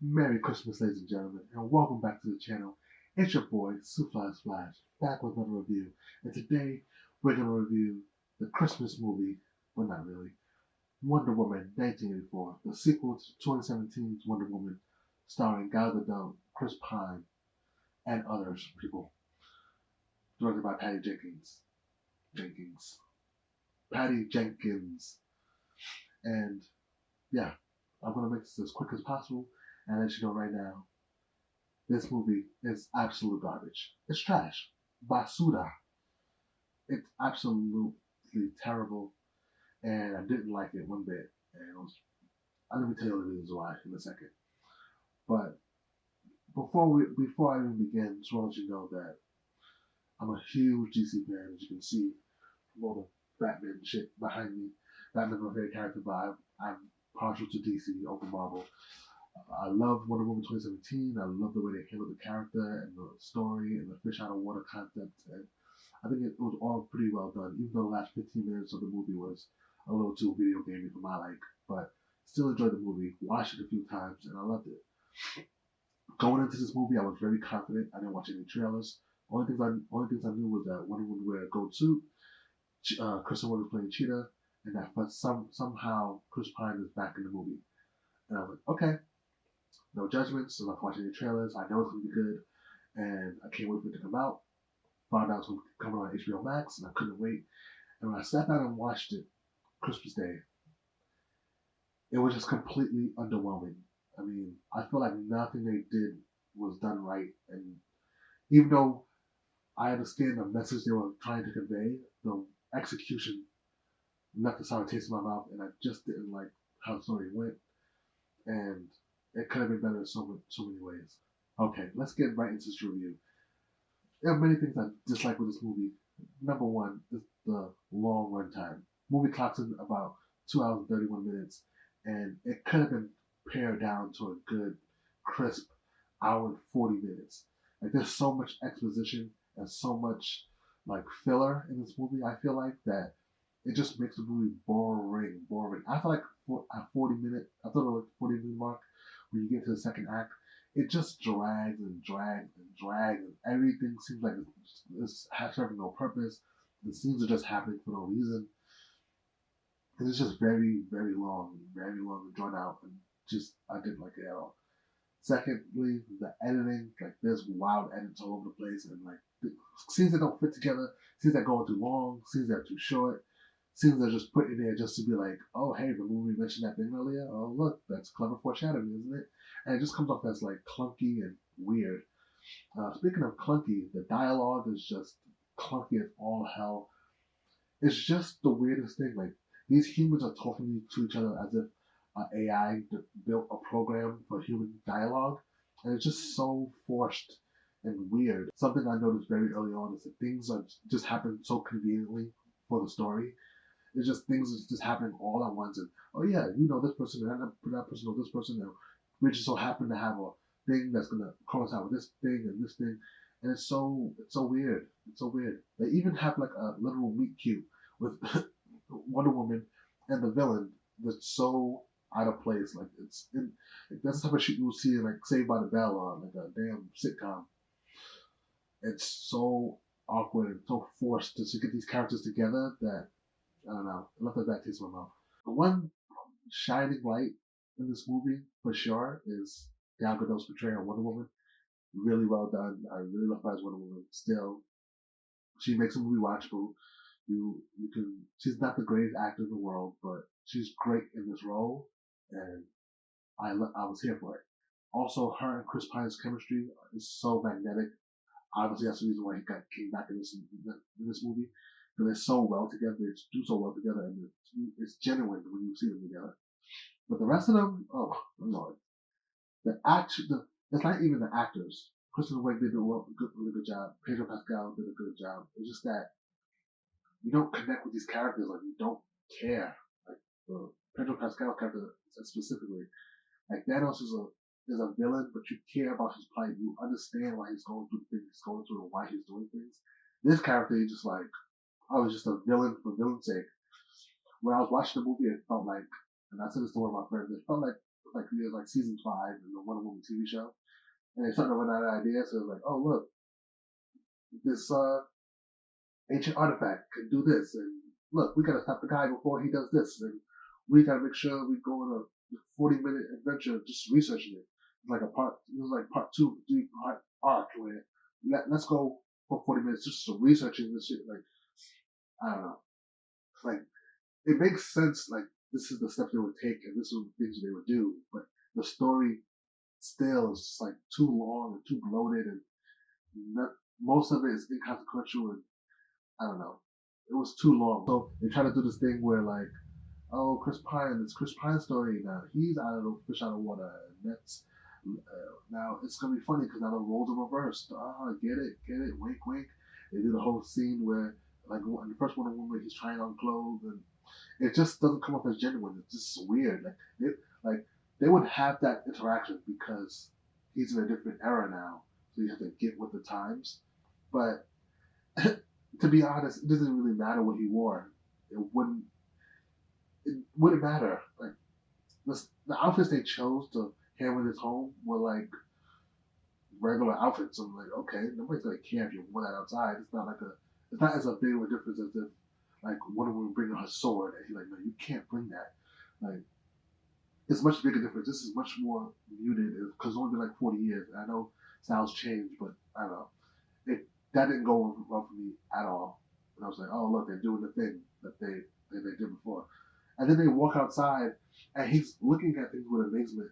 Merry Christmas, ladies and gentlemen, and welcome back to the channel. It's your boy, Sufla's Flash, back with another review. And today, we're going to review the Christmas movie, well, not really, Wonder Woman 1984, the sequel to 2017's Wonder Woman, starring Gal Gadot, Chris Pine, and others people. Directed by Patty Jenkins. Patty Jenkins. And yeah, I'm going to make this as quick as possible and let you know right now. This movie is absolute garbage. It's trash. Basura. It's absolutely terrible, and I didn't like it one bit. And let me tell you the reasons why in a second. But before I even begin, just want to let you know that I'm a huge DC fan, as you can see from all the Batman shit behind me. Batman's my favorite character, but I'm partial to DC over Marvel. I love Wonder Woman 2017. I love the way they handled the character and the story and the fish out of water concept. And I think it was all pretty well done, even though the last 15 minutes of the movie was a little too video gamey for my like. But still enjoyed the movie, watched it a few times, and I loved it. Going into this movie, I was very confident. I didn't watch any trailers. Only things I knew was that Wonder Woman would wear a gold suit. Kristen Wiig was playing Cheetah, and that somehow Chris Pine is back in the movie. And I was like, okay, no judgments. I'm not watching any trailers. I know it's gonna be good, and I can't wait for it to come out. Found out it was gonna come out on HBO Max, and I couldn't wait. And when I sat down and watched it Christmas Day, it was just completely underwhelming. I mean, I feel like nothing they did was done right, and even though I understand the message they were trying to convey, the execution left a sour taste in my mouth, and I just didn't like how the story went, and it could have been better in so many ways. Okay, let's get right into this review. There are many things I dislike with this movie. Number one is the long runtime. Movie clocks in about 2 hours and 31 minutes, and it could have been pared down to a good, crisp hour and 40 minutes. Like there's so much exposition and so much like filler in this movie. I feel like that it just makes the movie boring. I feel like at 40 minute, I thought it was 40-minute mark when you get to the second act it just drags and drags and drags, and everything seems like it's serving no purpose. The scenes are just happening for no reason. And it's just very long and drawn out, and just I didn't like it at all. Secondly, the editing, like there's wild edits all over the place, and like the scenes that don't fit together, scenes that go too long, scenes that are too short, scenes that are just put in there just to be like, oh hey, remember we mentioned that thing earlier? Oh look, that's clever foreshadowing, isn't it? And it just comes off as like clunky and weird. Speaking of clunky, the dialogue is just clunky as all hell. It's just the weirdest thing. Like these humans are talking to each other as if AI built a program for human dialogue, and it's just so forced and weird. Something I noticed very early on is that things are just happen so conveniently for the story. It's just things that just happening all at once, and oh yeah, you know this person, and that person knows this person, and we just so happen to have a thing that's gonna coincide with this thing and this thing, and it's so weird. It's so weird. They even have like a literal meet cute with Wonder Woman and the villain that's so out of place. Like that's the type of shit you will see in like Saved by the Bell or like a damn sitcom. It's so awkward and so forced to get these characters together that I don't know. It left a bad taste in my mouth. The one shining light in this movie for sure is Gal Gadot's portrayal of Wonder Woman. Really well done. I really love her as Wonder Woman. Still, she makes the movie watchable. You can. She's not the greatest actor in the world, but she's great in this role, and I was here for it. Also, her and Chris Pine's chemistry is so magnetic. Obviously, that's the reason why came back in this movie. Because they're so well together, they do so well together, and it's genuine when you see them together. But the rest of them, oh my lord, it's not even the actors. Kristen Wiig did a really good job. Pedro Pascal did a good job. It's just that you don't connect with these characters, like you don't care. Like Pedro Pascal character specifically, like Thanos is a villain, but you care about his plight. You understand why he's going through the things he's going through and why he's doing things. This character, he's just like, I was just a villain for villain's sake. When I was watching the movie, it felt like, and I said this to one of my friends, it felt like like it was like season 5 in the Wonder Woman TV show, and they started to run out of ideas. So it was like, oh look, this ancient artifact can do this, and look, we gotta stop the guy before he does this, and we gotta make sure we go on a 40-minute adventure just researching it. Like it was like part 2, 3-part arc where let's go for 40 minutes just researching this shit. Like, I don't know, like it makes sense. Like this is the steps they would take, and this is the things they would do, but the story still is just like too long and too bloated, and not, most of it is inconsequential, and I don't know. It was too long. So they try to do this thing where like, oh, Chris Pine, it's Chris Pine's story now. He's out of the fish out of water, and that's now it's gonna be funny because now the roles are reversed. Ah, get it, wink, wink. They do the whole scene where like in the first Wonder Woman where he's trying on clothes, and it just doesn't come off as genuine. It's just weird. Like they would have that interaction because he's in a different era now, so you have to get with the times. But to be honest, it doesn't really matter what he wore. It wouldn't. It wouldn't matter. Like the outfits they chose to hammer this home were like regular outfits. I'm like, okay, nobody's gonna care if you wore that outside. It's not like a. It's not as a big of a difference as if like Wonder Woman bringing her sword, and he's like, no, you can't bring that. Like it's much bigger difference. This is much more muted because it's only been like 40 years. And I know styles change, but I don't know. That didn't go well for me at all. And I was like, oh look, they're doing the thing that they did before. And then they walk outside, and he's looking at things with amazement.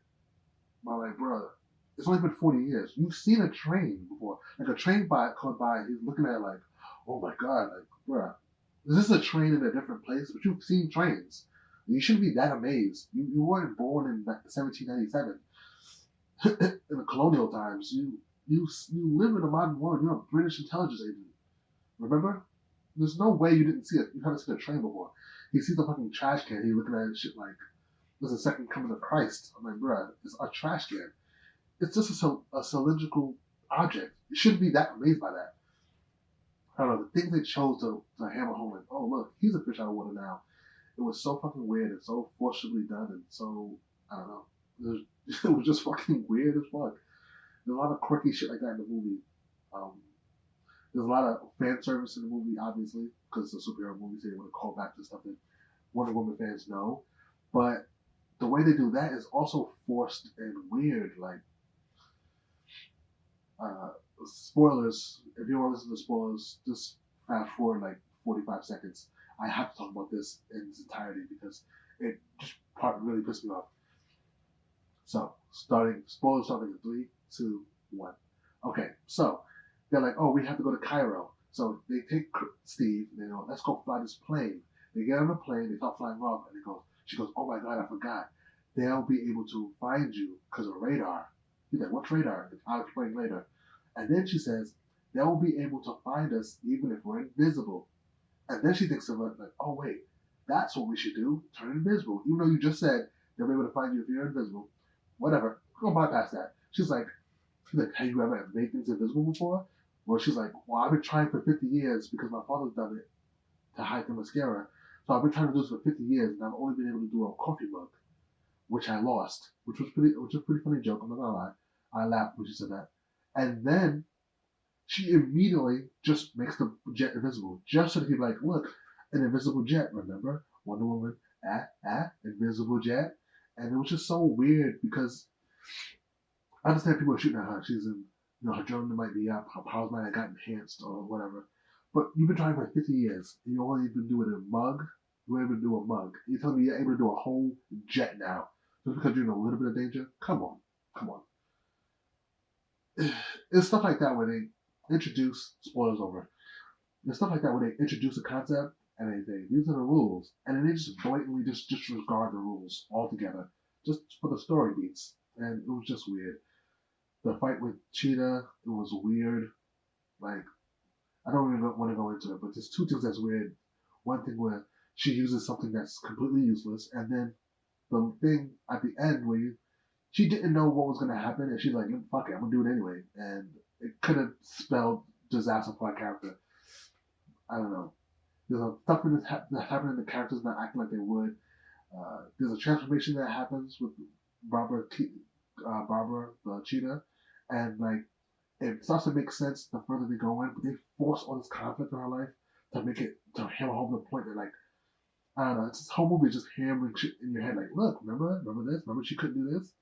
I'm like, bro, it's only been 40 years. You've seen a train before, like a train caught by. He's looking at it like, oh my god, like, bro, this is a train in a different place, but you've seen trains. You shouldn't be that amazed. You weren't born in 1797 in the colonial times. You live in a modern world. You're a British intelligence agent. Remember? There's no way you didn't see it. You haven't seen a train before. He sees a fucking trash can. He's looking at shit like, there's a second coming of Christ. I'm like, bruh, it's a trash can. It's just a cylindrical object. You shouldn't be that amazed by that. I don't know. The things they chose to hammer home, like, oh, look, he's a fish out of water now. It was so fucking weird and so forcibly done and so, I don't know. It was just fucking weird as fuck. There's a lot of quirky shit like that in the movie. Um, there's a lot of fan service in the movie, obviously, because it's a superhero movie, so they want to call back to stuff that Wonder Woman fans know. But the way they do that is also forced and weird. Like, uh, spoilers, if you want to listen to spoilers, just fast forward like 45 seconds. I have to talk about this in its entirety because it just part really pissed me off. So, spoilers starting in 3, 2, 1. Okay, so they're like, oh, we have to go to Cairo. So they take Steve, and they go, let's go fly this plane. They get on the plane, they start flying off, and she goes, oh my god, I forgot. They'll be able to find you because of radar. He's like, what's radar? I'll explain later. And then she says, they'll be able to find us even if we're invisible. And then she thinks of it like, oh wait, that's what we should do, turn invisible. Even though you just said they'll be able to find you if you're invisible. Whatever, go bypass that. She's like, have you ever made things invisible before? Well, she's like, well, I've been trying for 50 years because my father's done it to hide the mascara. So I've been trying to do this for 50 years, and I've only been able to do a coffee mug, which I lost, which was a pretty funny joke. I'm not gonna lie, I laughed when she said that. And then she immediately just makes the jet invisible, just so that people like, look, an invisible jet. Remember Wonder Woman, invisible jet, and it was just so weird because I understand people are shooting at her. She's in, her adrenaline might be up, her powers might have gotten enhanced or whatever. But you've been trying for 50 years, and you only been doing a mug. You're able to do a mug. You're telling me you're able to do a whole jet now just because you're in a little bit of danger? Come on. It's stuff like that where they introduce, spoilers over, there's stuff like that where they introduce a concept and they say, these are the rules. And then they just blatantly just disregard the rules altogether just for the story beats. And it was just weird. The fight with Cheetah, it was weird. Like, I don't even want to go into it, but there's two things that's weird. One thing where she uses something that's completely useless, and then the thing at the end where she didn't know what was going to happen, and she's like, fuck it, I'm going to do it anyway. And it could have spelled disaster for our character. I don't know. There's a stuff that's happening in the characters not acting like they would. There's a transformation that happens with Barbara the cheetah, and like it starts to make sense the further they go in, but they force all this conflict in her life to make it to hammer home the point that like I don't know, it's this whole movie just hammering shit in your head like, look, remember this, remember she couldn't do this.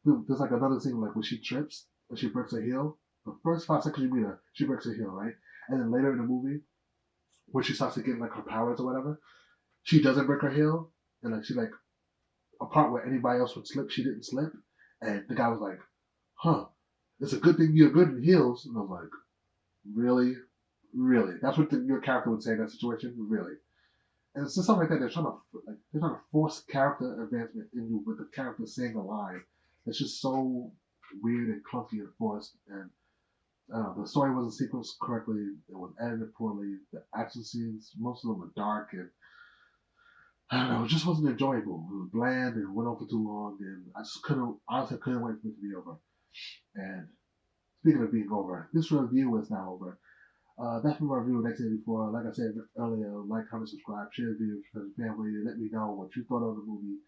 There's like another scene like when she trips and she breaks her heel. The first 5 seconds you meet her, she breaks her heel, right? And then later in the movie, when she starts to get like her powers or whatever, she doesn't break her heel, and like she like a part where anybody else would slip, she didn't slip, and the guy was like, "Huh, it's a good thing you're good in heels." And I was like, "Really, really? That's what your character would say in that situation, really?" And it's just something like that. They're trying to force character advancement in you with the character saying a line. It's just so weird and clunky and forced. And the story wasn't sequenced correctly. It was edited poorly. The action scenes, most of them were dark, and I don't know. It just wasn't enjoyable. It was bland and went on for too long, and I just couldn't. Honestly, couldn't wait for it to be over. And speaking of being over, this review is now over. That's been my review of WW84. Like I said earlier, like, comment, subscribe, share the video with your family. Let me know what you thought of the movie,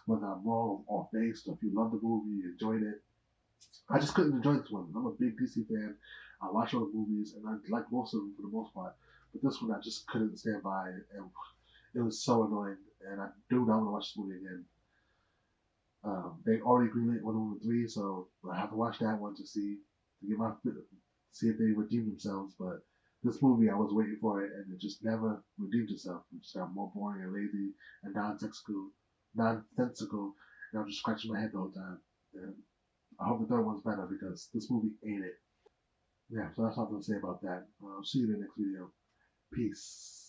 whether I'm wrong or based, or if you loved the movie, you enjoyed it. I just couldn't enjoy this one. I'm a big DC fan. I watch all the movies, and I like most of them for the most part. But this one, I just couldn't stand by, and it was so annoying. And I do not want to watch this movie again. They already greenlit Wonder Woman 3, so I have to watch that one to get my see if they redeem themselves. But this movie, I was waiting for it, and it just never redeemed itself. It just got more boring and lazy and nonsensical, and I'm just scratching my head the whole time. And I hope the third one's better because this movie ain't it. Yeah, so that's all I'm gonna say about that. I'll see you in the next video. Peace.